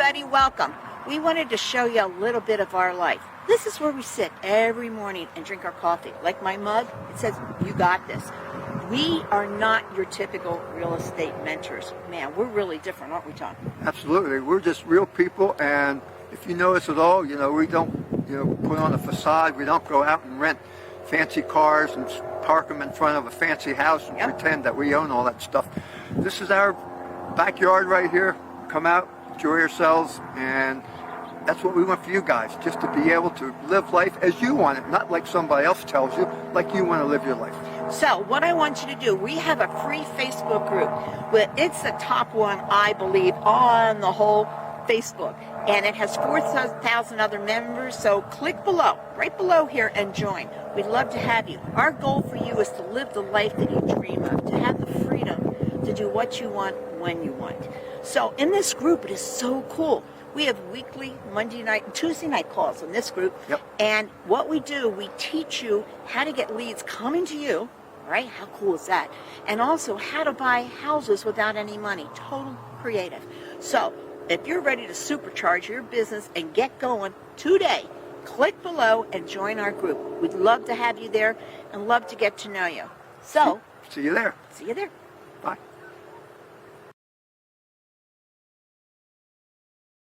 everybody, welcome. We wanted to show you a little bit of our life. This is where we sit every morning and drink our coffee. Like my mug, it says, "You got this." We are not your typical real estate mentors. Man, we're really different, aren't we, Tom? Absolutely. We're just real people, and if you know us at all, we don't, put on a facade. We don't go out and rent fancy cars and park them in front of a fancy house and pretend that we own all that stuff. This is our backyard right here. Come out, enjoy yourselves, and that's what we want for you guys, just to be able to live life as you want it, not like somebody else tells you, like you want to live your life. So what I want you to do, we have a free Facebook group. It's the top one, I believe, on the whole Facebook. And it has 4,000 other members, so click below, right below here, and join. We'd love to have you. Our goal for you is to live the life that you dream of, to have the freedom to do what you want when you want. So in this group, it is so cool. We have weekly Monday night and Tuesday night calls in this group. Yep. And what we do, we teach you how to get leads coming to you, right? How cool is that? And also how to buy houses without any money. Total creative. So if you're ready to supercharge your business and get going today, click below and join our group. We'd love to have you there and love to get to know you. So see you there. See you there. Bye.